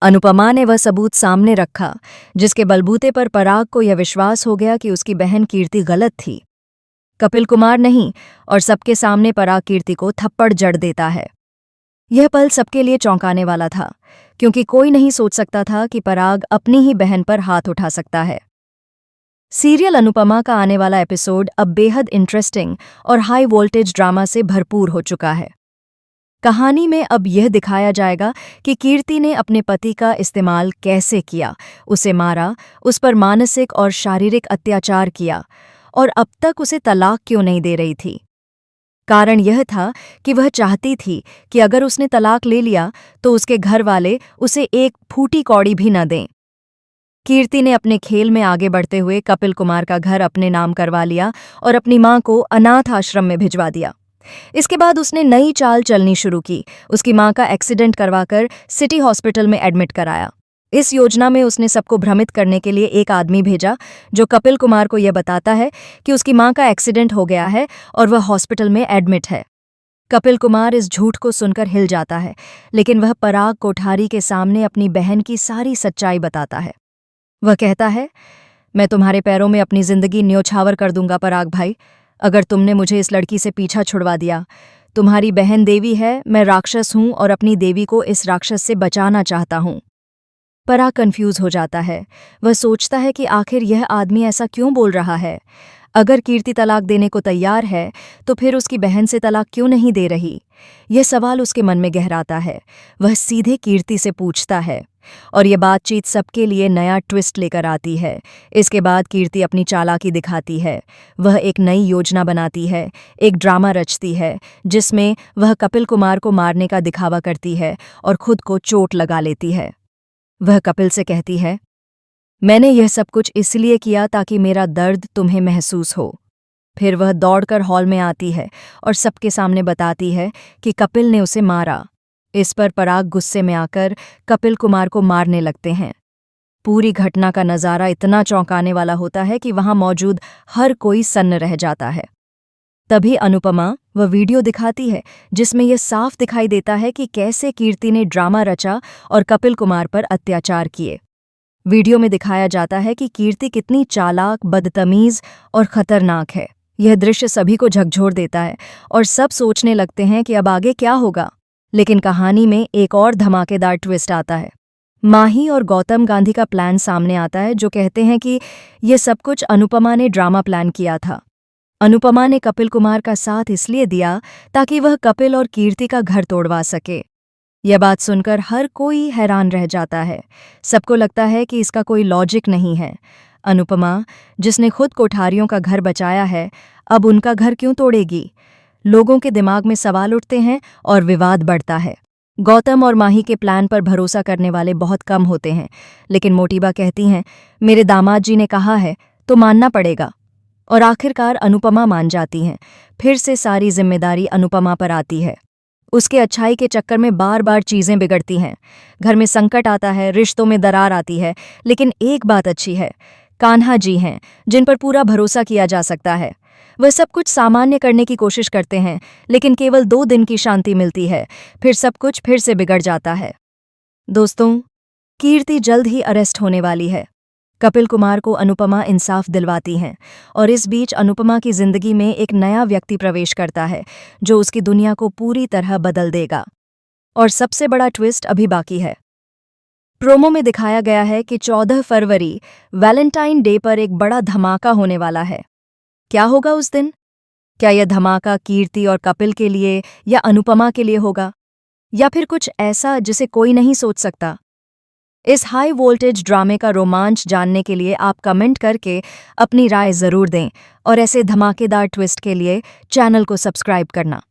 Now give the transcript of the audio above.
अनुपमा ने वह सबूत सामने रखा जिसके बलबूते पर पराग को यह विश्वास हो गया कि उसकी बहन कीर्ति गलत थी। कपिल कुमार नहीं, और सबके सामने पराग कीर्ति को थप्पड़ जड़ देता है। यह पल सबके लिए चौंकाने वाला था, क्योंकि कोई नहीं सोच सकता था कि पराग अपनी ही बहन पर हाथ उठा सकता है। सीरियल अनुपमा का आने वाला एपिसोड अब बेहद इंटरेस्टिंग और हाई वोल्टेज ड्रामा से भरपूर हो चुका है। कहानी में अब यह दिखाया जाएगा कि कीर्ति ने अपने पति का इस्तेमाल कैसे किया, उसे मारा, उस पर मानसिक और शारीरिक अत्याचार किया, और अब तक उसे तलाक क्यों नहीं दे रही थी। कारण यह था कि वह चाहती थी कि अगर उसने तलाक ले लिया तो उसके घर वाले उसे एक फूटी कौड़ी भी न दें। कीर्ति ने अपने खेल में आगे बढ़ते हुए कपिल कुमार का घर अपने नाम करवा लिया और अपनी मां को अनाथ आश्रम में भिजवा दिया। इसके बाद उसने नई चाल चलनी शुरू की, उसकी मां का एक्सीडेंट करवाकर सिटी हॉस्पिटल में एडमिट कराया। इस योजना में उसने सबको भ्रमित करने के लिए एक आदमी भेजा जो कपिल कुमार को यह बताता है कि उसकी मां का एक्सीडेंट हो गया है और वह हॉस्पिटल में एडमिट है। कपिल कुमार इस झूठ को सुनकर हिल जाता है, लेकिन वह पराग कोठारी के सामने अपनी बहन की सारी सच्चाई बताता है। वह कहता है, मैं तुम्हारे पैरों में अपनी जिंदगी न्योछावर कर दूंगा पराग भाई, अगर तुमने मुझे इस लड़की से पीछा छुड़वा दिया। तुम्हारी बहन देवी है, मैं राक्षस हूं और अपनी देवी को इस राक्षस से बचाना चाहता हूं। पराग कंफ्यूज हो जाता है। वह सोचता है कि आखिर यह आदमी ऐसा क्यों बोल रहा है। अगर कीर्ति तलाक देने को तैयार है तो फिर उसकी बहन से तलाक क्यों नहीं दे रही। यह सवाल उसके मन में गहराता है। वह सीधे कीर्ति से पूछता है और यह बातचीत सबके लिए नया ट्विस्ट लेकर आती है। इसके बाद कीर्ति अपनी चालाकी दिखाती है। वह एक नई योजना बनाती है, एक ड्रामा रचती है जिसमें वह कपिल कुमार को मारने का दिखावा करती है और खुद को चोट लगा लेती है। वह कपिल से कहती है, मैंने यह सब कुछ इसलिए किया ताकि मेरा दर्द तुम्हें महसूस हो। फिर वह दौड़कर हॉल में आती है और सबके सामने बताती है कि कपिल ने उसे मारा। इस पर पराग गुस्से में आकर कपिल कुमार को मारने लगते हैं। पूरी घटना का नज़ारा इतना चौंकाने वाला होता है कि वहां मौजूद हर कोई सन्न रह जाता है। तभी अनुपमा वह वीडियो दिखाती है जिसमें यह साफ दिखाई देता है कि कैसे कीर्ति ने ड्रामा रचा और कपिल कुमार पर अत्याचार किए। वीडियो में दिखाया जाता है कि कीर्ति कितनी चालाक, बदतमीज और खतरनाक है। यह दृश्य सभी को झकझोर देता है और सब सोचने लगते हैं कि अब आगे क्या होगा। लेकिन कहानी में एक और धमाकेदार ट्विस्ट आता है। माही और गौतम गांधी का प्लान सामने आता है जो कहते हैं कि यह सब कुछ अनुपमा ने ड्रामा प्लान किया था। अनुपमा ने कपिल कुमार का साथ इसलिए दिया ताकि वह कपिल और कीर्ति का घर तोड़वा सके। यह बात सुनकर हर कोई हैरान रह जाता है। सबको लगता है कि इसका कोई लॉजिक नहीं है। अनुपमा, जिसने खुद कोठारियों का घर बचाया है, अब उनका घर क्यों तोड़ेगी। लोगों के दिमाग में सवाल उठते हैं और विवाद बढ़ता है। गौतम और माही के प्लान पर भरोसा करने वाले बहुत कम होते हैं, लेकिन मोटिबा कहती हैं, मेरे दामाद जी ने कहा है तो मानना पड़ेगा। और आखिरकार अनुपमा मान जाती हैं। फिर से सारी जिम्मेदारी अनुपमा पर आती है। उसके अच्छाई के चक्कर में बार बार चीज़ें बिगड़ती हैं। घर में संकट आता है, रिश्तों में दरार आती है, लेकिन एक बात अच्छी है, कान्हा जी हैं जिन पर पूरा भरोसा किया जा सकता है। वह सब कुछ सामान्य करने की कोशिश करते हैं, लेकिन केवल 2 दिन की शांति मिलती है, फिर सब कुछ फिर से बिगड़ जाता है। दोस्तों, कीर्ति जल्द ही अरेस्ट होने वाली है। कपिल कुमार को अनुपमा इंसाफ दिलवाती हैं और इस बीच अनुपमा की जिंदगी में एक नया व्यक्ति प्रवेश करता है जो उसकी दुनिया को पूरी तरह बदल देगा। और सबसे बड़ा ट्विस्ट अभी बाकी है। प्रोमो में दिखाया गया है कि 14 फरवरी वैलेंटाइन डे पर एक बड़ा धमाका होने वाला है। क्या होगा उस दिन? क्या यह धमाका कीर्ति और कपिल के लिए या अनुपमा के लिए होगा, या फिर कुछ ऐसा जिसे कोई नहीं सोच सकता? इस हाई वोल्टेज ड्रामे का रोमांच जानने के लिए आप कमेंट करके अपनी राय ज़रूर दें और ऐसे धमाकेदार ट्विस्ट के लिए चैनल को सब्सक्राइब करना।